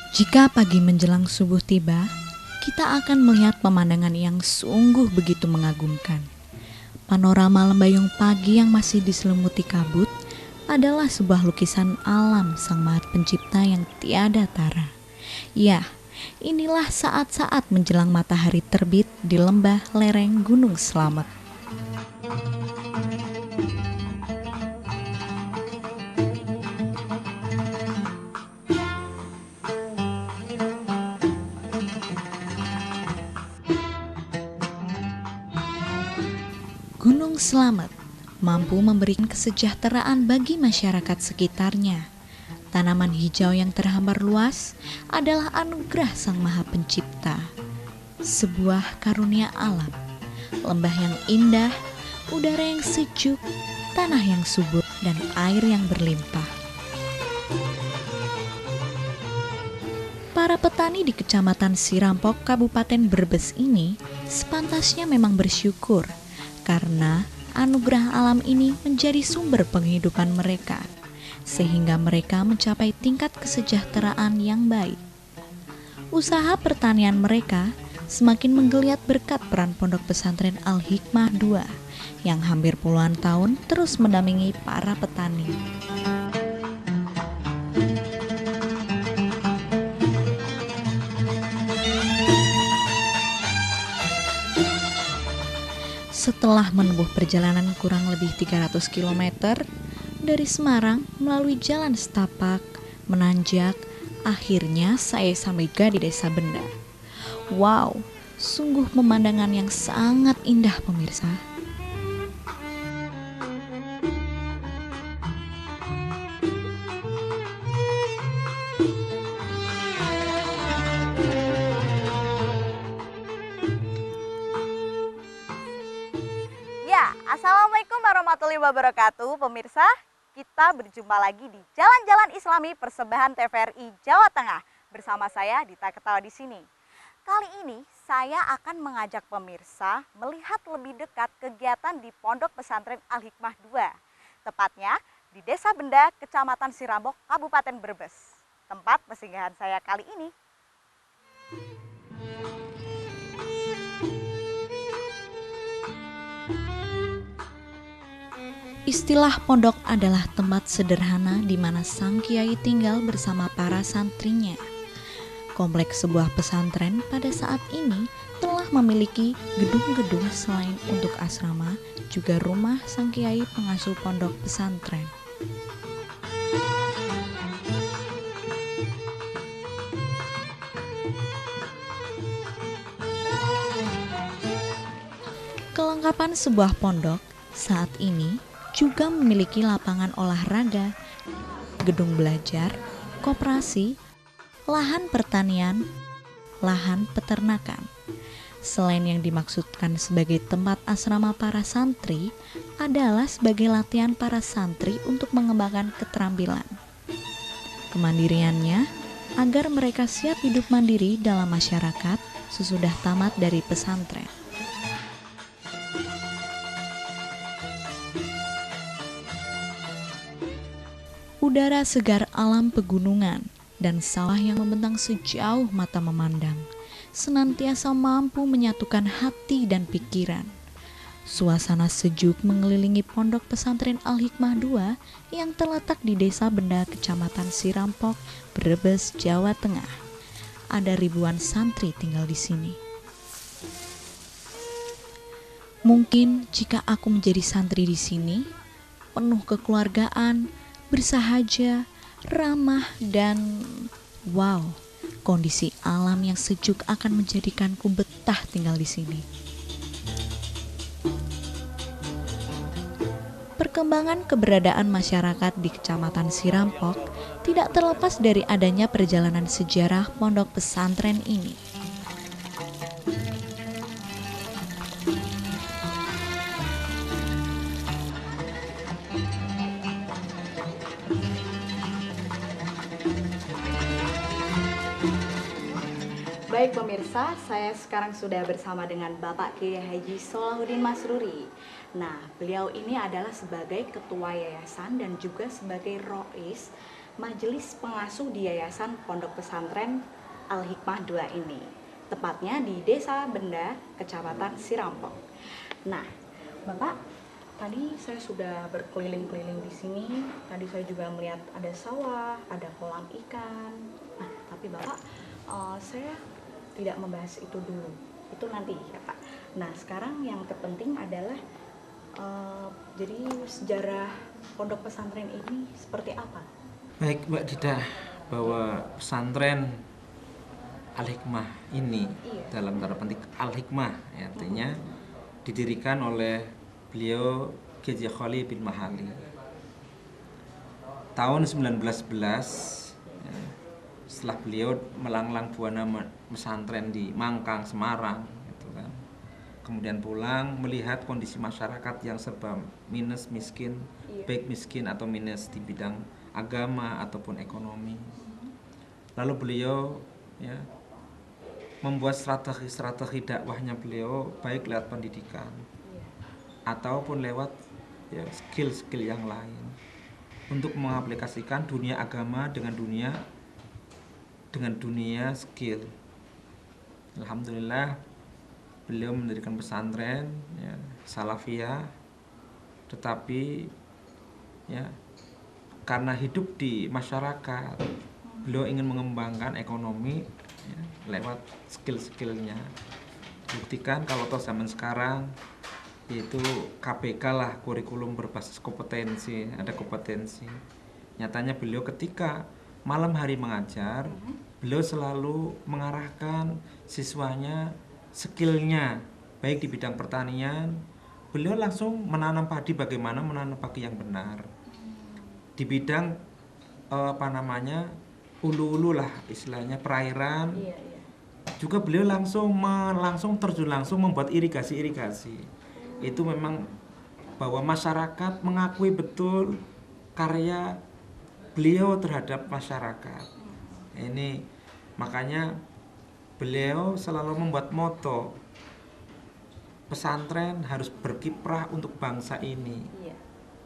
Jika pagi menjelang subuh tiba, kita akan melihat pemandangan yang sungguh begitu mengagumkan. Panorama Lembayung pagi yang masih diselimuti kabut adalah sebuah lukisan alam Sang Maha Pencipta yang tiada tara. Ya, inilah saat-saat menjelang matahari terbit di lembah lereng Gunung Slamet. Gunung Slamet mampu memberikan kesejahteraan bagi masyarakat sekitarnya. Tanaman hijau yang terhampar luas adalah anugerah Sang Maha Pencipta. Sebuah karunia alam, lembah yang indah, udara yang sejuk, tanah yang subur, dan air yang berlimpah. Para petani di Kecamatan Sirampok, Kabupaten Brebes ini sepantasnya memang bersyukur karena anugerah alam ini menjadi sumber penghidupan mereka, sehingga mereka mencapai tingkat kesejahteraan yang baik. Usaha pertanian mereka semakin menggeliat berkat peran Pondok Pesantren Al-Hikmah II yang hampir puluhan tahun terus mendampingi para petani. Setelah menempuh perjalanan kurang lebih 300 km dari Semarang melalui jalan setapak, menanjak, akhirnya saya sampai di Desa Benda. Wow, sungguh pemandangan yang sangat indah pemirsa. Ya, Assalamualaikum warahmatullahi wabarakatuh pemirsa. Kita berjumpa lagi di Jalan-Jalan Islami Persembahan TVRI Jawa Tengah. Bersama saya Dita Ketawa di sini. Kali ini saya akan mengajak pemirsa melihat lebih dekat kegiatan di Pondok Pesantren Al-Hikmah II. Tepatnya di Desa Benda, Kecamatan Sirampok, Kabupaten Brebes. Tempat persinggahan saya kali ini. Istilah pondok adalah tempat sederhana di mana sang kiai tinggal bersama para santrinya. Kompleks sebuah pesantren pada saat ini telah memiliki gedung-gedung selain untuk asrama, juga rumah sang kiai pengasuh pondok pesantren. Kelengkapan sebuah pondok saat ini juga memiliki lapangan olahraga, gedung belajar, koperasi, lahan pertanian, lahan peternakan. Selain yang dimaksudkan sebagai tempat asrama para santri, adalah sebagai latihan para santri untuk mengembangkan keterampilan, kemandiriannya, agar mereka siap hidup mandiri dalam masyarakat sesudah tamat dari pesantren. Udara segar alam pegunungan dan sawah yang membentang sejauh mata memandang senantiasa mampu menyatukan hati dan pikiran. Suasana sejuk mengelilingi Pondok Pesantren Al-Hikmah II yang terletak di Desa Benda, Kecamatan Sirampok, Brebes, Jawa Tengah. Ada ribuan santri tinggal di sini. Mungkin jika aku menjadi santri di sini, penuh kekeluargaan, bersahaja, ramah, dan wow, kondisi alam yang sejuk akan menjadikanku betah tinggal di sini. Perkembangan keberadaan masyarakat di Kecamatan Sirampok tidak terlepas dari adanya perjalanan sejarah pondok pesantren ini. Baik pemirsa, saya sekarang sudah bersama dengan Bapak Kiai Haji Solahuddin Masruri. Nah, beliau ini adalah sebagai ketua yayasan dan juga sebagai rois majelis pengasuh di Yayasan Pondok Pesantren Al-Hikmah II ini, tepatnya di Desa Benda, Kecamatan Sirampok. Nah, Bapak, tadi saya sudah berkeliling-keliling di sini. Tadi saya juga melihat ada sawah, ada kolam ikan. Nah, tapi Bapak, saya tidak membahas itu dulu. Itu nanti ya Pak. Nah, sekarang yang terpenting adalah jadi sejarah pondok pesantren ini seperti apa? Baik Mbak Dida, bahwa pesantren Al-Hikmah ini dalam tanda petik Al-Hikmah ya, artinya didirikan oleh beliau Kiai Khalil bin Mahali tahun 1911 ya, setelah beliau melanglang buana pesantren di Mangkang, Semarang gitu kan. Kemudian pulang melihat kondisi masyarakat yang serba minus, miskin, baik miskin atau minus di bidang agama ataupun ekonomi. Lalu beliau ya membuat strategi dakwahnya beliau baik lewat pendidikan ataupun lewat ya skill-skill yang lain untuk mengaplikasikan dunia agama dengan dunia skill. Alhamdulillah beliau mendirikan pesantren ya, Salafiyah, tetapi ya karena hidup di masyarakat, beliau ingin mengembangkan ekonomi ya, lewat skill-skillnya. Buktikan kalau toh zaman sekarang yaitu KBK lah, kurikulum berbasis kompetensi, ada kompetensi. Nyatanya beliau ketika malam hari mengajar, beliau selalu mengarahkan siswanya skillnya, baik di bidang pertanian, beliau langsung menanam padi, bagaimana menanam padi yang benar. Di bidang ulu-ulu lah istilahnya, perairan, juga beliau langsung terjun langsung membuat irigasi. Itu memang bahwa masyarakat mengakui betul karya beliau terhadap masyarakat. Ini makanya beliau selalu membuat moto pesantren harus berkiprah untuk bangsa ini.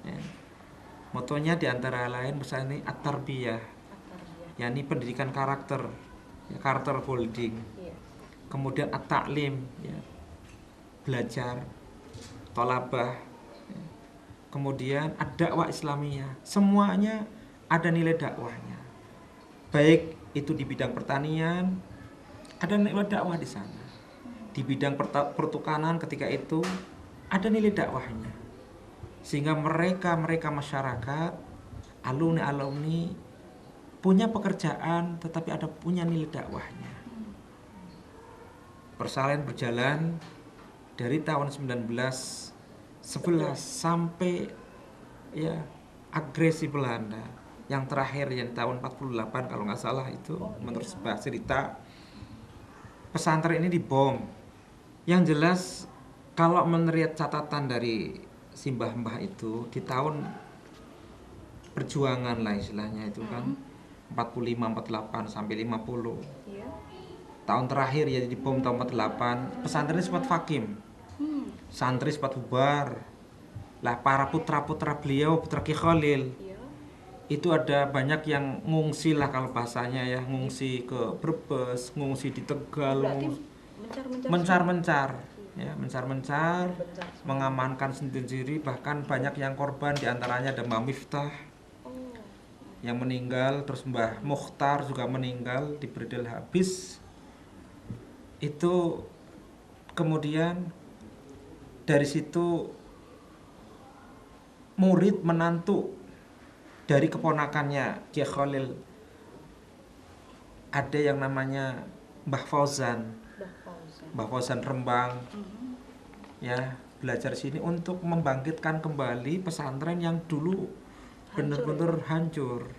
Ya. Motonya diantara lain misalnya at-tarbiyah, yakni pendidikan karakter, ya, karakter building. Kemudian at-ta'lim, ya, belajar, tolabah, ya. Kemudian ad-dakwah Islamiyah, semuanya ada nilai dakwahnya. Baik itu di bidang pertanian, ada nilai dakwah di sana. Di bidang pertukanan ketika itu ada nilai dakwahnya. Sehingga mereka masyarakat, alumni punya pekerjaan tetapi ada punya nilai dakwahnya. Persalinan berjalan dari tahun 1911 sampai ya agresi Belanda. Yang terakhir yang tahun 48 kalau nggak salah itu, menurut sebuah cerita, pesantren ini dibom. Yang jelas kalau menurut catatan dari simbah-mbah itu di tahun perjuangan lah istilahnya itu kan 45, 48 sampai 50. Tahun terakhir ya di bom tahun 48, pesantren ini sempat vakum. Santri sempat bubar. Lah para putra-putra beliau, putra Ki Khalil, itu ada banyak yang ngungsi lah kalau bahasanya ya, ngungsi ke Brebes, ngungsi di Tegal, mencar-mencar. Ya, mencar-mencar, mengamankan sendiri, bahkan banyak yang korban, diantaranya ada Mbah Miftah yang meninggal, terus Mbah Mukhtar juga meninggal di Berdil habis. Itu kemudian dari situ murid menantu dari keponakannya Kiai Khalil, ada yang namanya Mbah Fauzan Rembang, ya belajar sini untuk membangkitkan kembali pesantren yang dulu benar-benar hancur.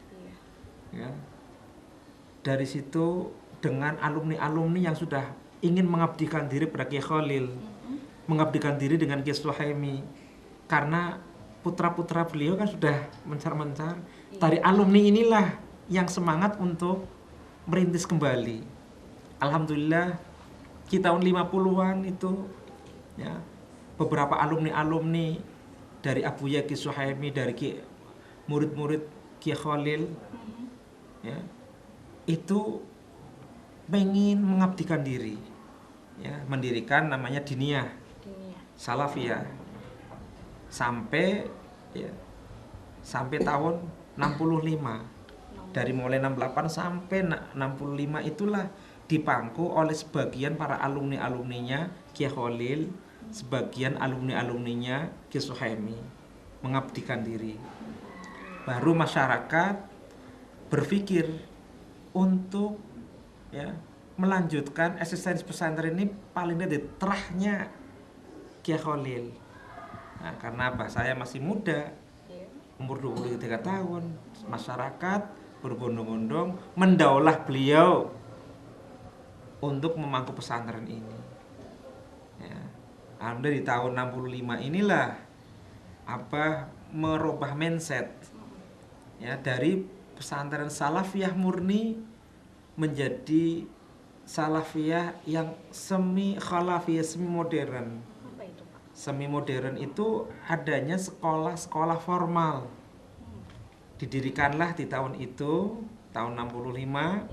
Ya. Dari situ dengan alumni yang sudah ingin mengabdikan diri pada Kiai Khalil, mengabdikan diri dengan Kiai Suhaimi, karena putra-putra beliau kan sudah mencar-mencar. Dari alumni inilah yang semangat untuk merintis kembali. Alhamdulillah di tahun 50-an itu ya beberapa alumni dari Abu Yaqi Suhaimi, dari murid-murid Kiai Khalil ya, itu pengen mengabdikan diri, ya, mendirikan namanya Diniyah Salafiyah sampai, ya, sampai tahun 65. Dari mulai 68 sampai 65 itulah dipangku oleh sebagian para alumni-alumninya Kiai Khalil, sebagian alumni-alumninya Kiai Suhaimi, mengabdikan diri. Baru masyarakat berpikir untuk, ya, melanjutkan eksistensi pesantren ini paling tidak di terahnya Kiai Khalil. Nah, karena apa? Saya masih muda, umur 23 tahun, masyarakat berbondong-bondong mendaulah beliau untuk memangku pesantren ini. Ya. Alhamdulillah di tahun 65 inilah merubah mindset, ya, dari pesantren salafiyah murni menjadi salafiyah yang semi khalafiyah, semi modern. Semi modern itu adanya sekolah-sekolah formal. Didirikanlah di tahun itu, tahun 65,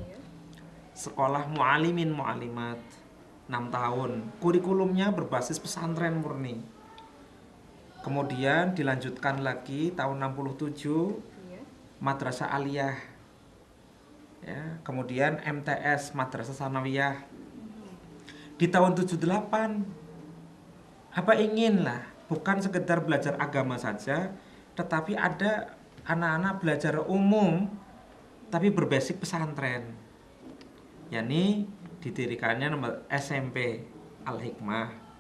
sekolah mu'alimin mu'alimat 6 tahun. Kurikulumnya berbasis pesantren murni. Kemudian dilanjutkan lagi tahun 67, Madrasah Aliyah. Ya, kemudian MTS, Madrasah Sanawiyah. Di tahun 78, inginlah bukan sekedar belajar agama saja, tetapi ada anak-anak belajar umum tapi berbasic pesantren, yakni didirikannya SMP Al-Hikmah.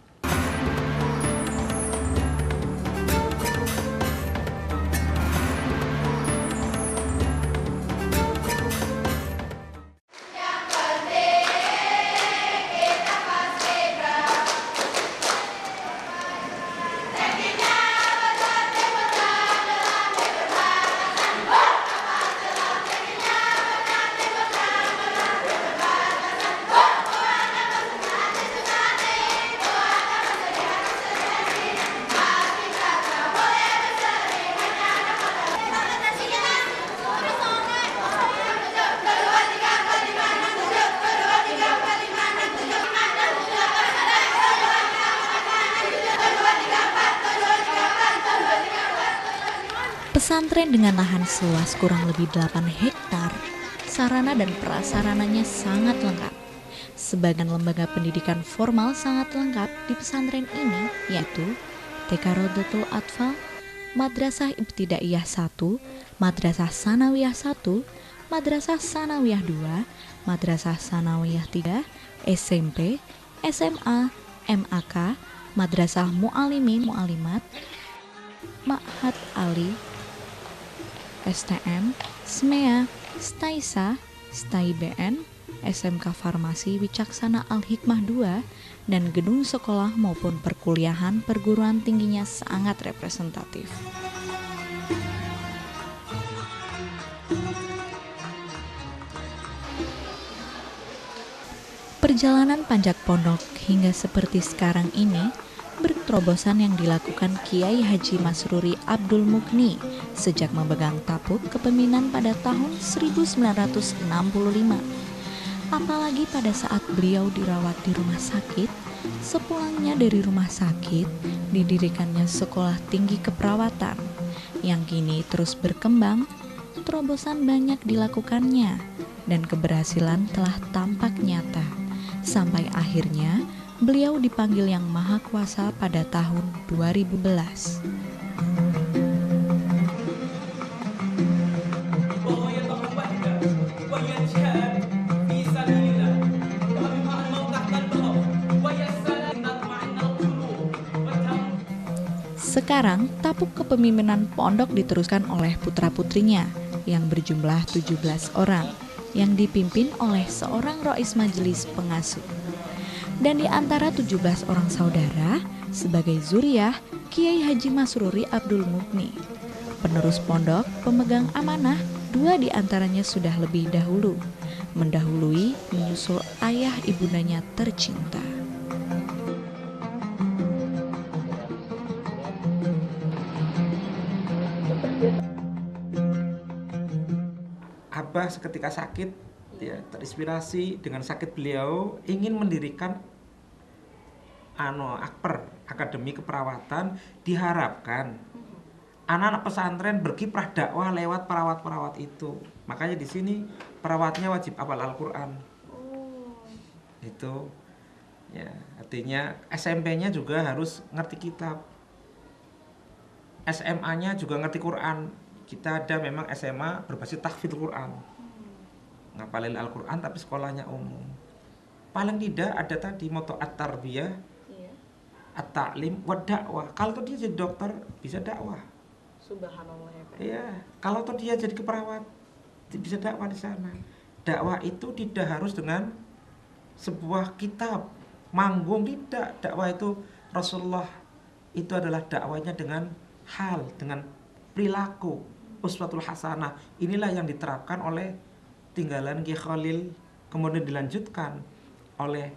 Pesantren dengan lahan seluas kurang lebih 8 hektar, sarana dan prasarananya sangat lengkap. Sebagian lembaga pendidikan formal sangat lengkap di pesantren ini, yaitu TK Rodatul Atfal, Madrasah Ibtidaiyah 1, Madrasah Sanawiyah 1, Madrasah Sanawiyah 2, Madrasah Sanawiyah 3, SMP, SMA, MAK, Madrasah Mu'alimin Mu'alimat, Ma'had Ali, STM, SMEA, STAISA, STAIBN, SMK Farmasi Wicaksana Al-Hikmah 2, dan gedung sekolah maupun perkuliahan perguruan tingginya sangat representatif. Perjalanan panjang pondok hingga seperti sekarang ini berterobosan yang dilakukan Kiai Haji Masruri Abdul Mukni sejak memegang tapuk kepemimpinan pada tahun 1965. Apalagi pada saat beliau dirawat di rumah sakit, sepulangnya dari rumah sakit didirikannya sekolah tinggi keperawatan yang kini terus berkembang. Terobosan banyak dilakukannya dan keberhasilan telah tampak nyata sampai akhirnya beliau dipanggil Yang Maha Kuasa pada tahun 2011. Sekarang, tapuk kepemimpinan pondok diteruskan oleh putra-putrinya yang berjumlah 17 orang yang dipimpin oleh seorang rois majelis pengasuh. Dan di antara 17 orang saudara, sebagai zuriyah Kiai Haji Masruri Abdul Mukni. Penerus pondok, pemegang amanah, 2 di antaranya sudah lebih dahulu, mendahului menyusul ayah ibundanya tercinta. Abah seketika sakit, ya terinspirasi dengan sakit beliau ingin mendirikan Akper, Akademi Keperawatan, diharapkan anak-anak pesantren berkiprah dakwah lewat perawat-perawat itu. Makanya di sini perawatnya wajib hafal Al-Qur'an. Itu ya, artinya SMP-nya juga harus ngerti kitab. SMA-nya juga ngerti Quran. Kita ada memang SMA berbasis tahfidz Quran. Ngapalin Al-Qur'an tapi sekolahnya umum. Paling tidak ada tadi moto at-tarbiyah, at-ta'lim wa dakwah. Kalau tuh dia jadi dokter bisa dakwah. Subhanallah ya Pak. Iya, kalau tuh dia jadi keperawat bisa dakwah di sana. Dakwah itu tidak harus dengan sebuah kitab, manggung, tidak. Dakwah itu Rasulullah itu adalah dakwahnya dengan hal, dengan perilaku, uswatul hasanah. Inilah yang diterapkan oleh tinggalan Ki Khalil, kemudian dilanjutkan oleh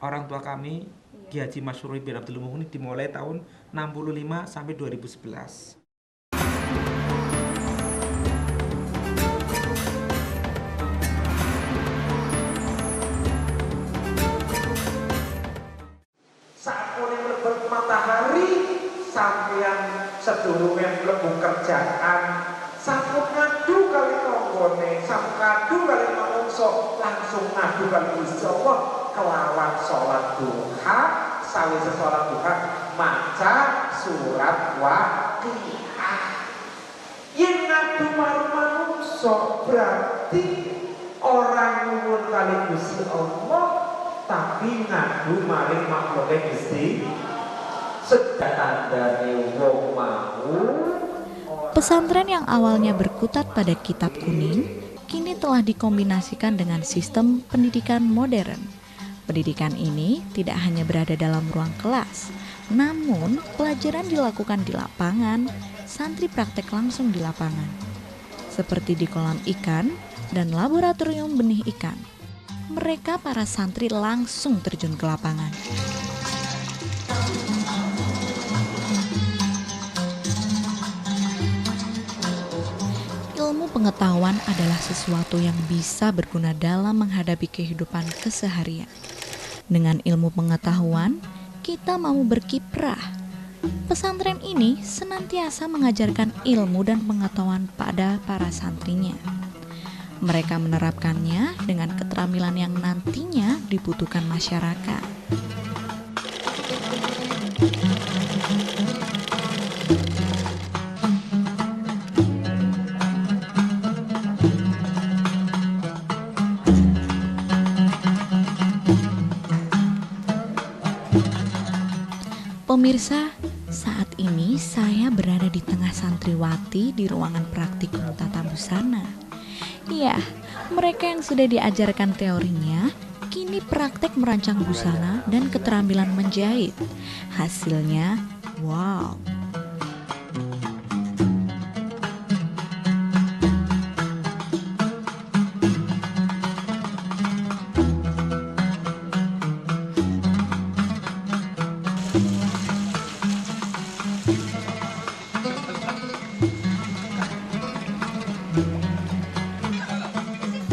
orang tua kami Ki Haji Masyuri bin Abdul Muhni dimulai tahun 65 sampai 2011. Saat mulai melebar matahari sampeyan sedurunge mlebu kerjaan, sampun ngadu kali tanggane, sampun ngadu kali manungsa, langsung ngadu kali Gusti Allah kelawan salat duha, sawise salat duha maca surat Waqiah. Yen ngadu marang manungsa berarti orang nyuwun kali Gusti Allah tapi ngadu maring makhluk Gusti. Pesantren yang awalnya berkutat pada kitab kuning, kini telah dikombinasikan dengan sistem pendidikan modern. Pendidikan ini tidak hanya berada dalam ruang kelas, namun pelajaran dilakukan di lapangan, santri praktek langsung di lapangan. Seperti di kolam ikan dan laboratorium benih ikan. Mereka para santri langsung terjun ke lapangan. Ilmu pengetahuan adalah sesuatu yang bisa berguna dalam menghadapi kehidupan keseharian. Dengan ilmu pengetahuan, kita mau berkiprah. Pesantren ini senantiasa mengajarkan ilmu dan pengetahuan pada para santrinya. Mereka menerapkannya dengan keterampilan yang nantinya dibutuhkan masyarakat. Pemirsa, saat ini saya berada di tengah santriwati di ruangan praktikum tata busana. Ya, mereka yang sudah diajarkan teorinya, kini praktek merancang busana dan keterampilan menjahit. Hasilnya, wow.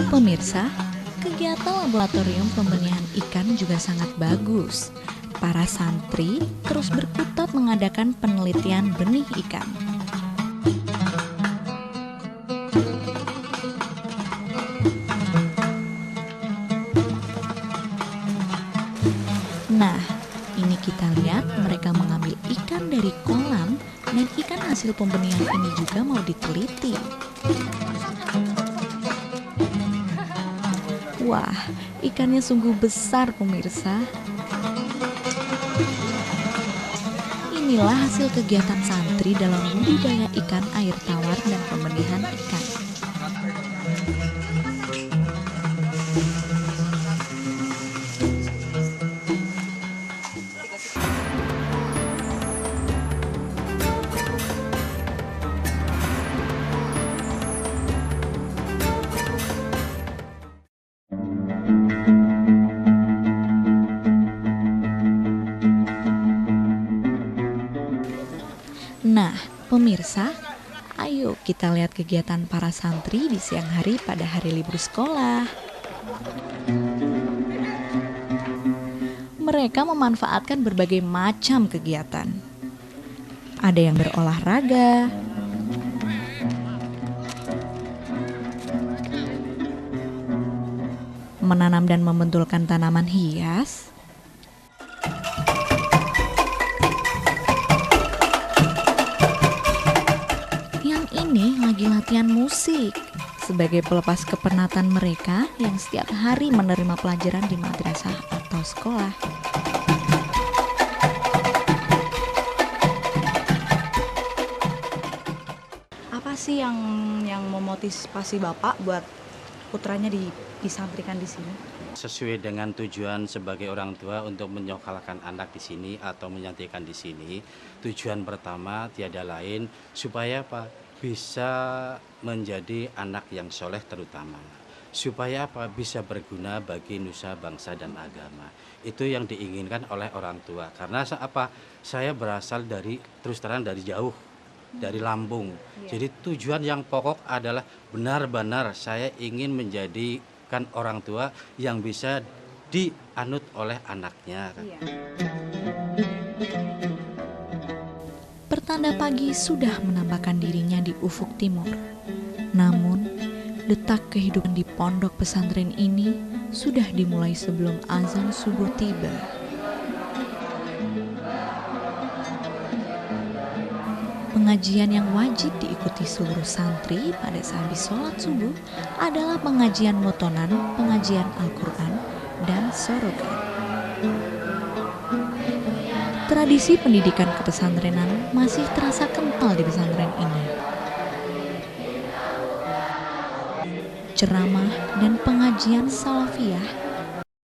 Pemirsa, kegiatan laboratorium pembenihan ikan juga sangat bagus. Para santri terus berkutat mengadakan penelitian benih ikan. Nah, ini kita lihat mereka mengambil ikan dari kolam dan ikan hasil pembenihan ini juga mau diteliti. Wah, ikannya sungguh besar pemirsa. Inilah hasil kegiatan santri dalam budidaya ikan air tawar dan pembenihan ikan. Nah, pemirsa, ayo Yuk kita lihat kegiatan para santri di siang hari pada hari libur sekolah. Mereka memanfaatkan berbagai macam kegiatan. Ada yang berolahraga, menanam dan membentulkan tanaman hias, yang ini lagi latihan musik sebagai pelepas kepenatan mereka yang setiap hari menerima pelajaran di madrasah atau sekolah. Apa sih yang memotivasi Bapak buat putranya disantrikan di sini? Sesuai dengan tujuan sebagai orang tua untuk menyokalkan anak di sini atau menyantikan di sini, tujuan pertama tiada lain supaya bisa menjadi anak yang soleh terutama. Supaya bisa berguna bagi nusa, bangsa, dan agama. Itu yang diinginkan oleh orang tua. Karena saya berasal terus terang dari jauh, dari Lampung. Jadi tujuan yang pokok adalah benar-benar saya ingin menjadikan orang tua yang bisa dianut oleh anaknya. Pertanda pagi sudah menampakkan dirinya di ufuk timur. Namun, detak kehidupan di pondok pesantren ini sudah dimulai sebelum azan subuh tiba. Pengajian yang wajib diikuti seluruh santri pada sehabis sholat subuh adalah pengajian motonan, pengajian Al-Quran, dan sorogan. Tradisi pendidikan kepesantrenan masih terasa kental di pesantren ini. Ceramah dan pengajian salafiyah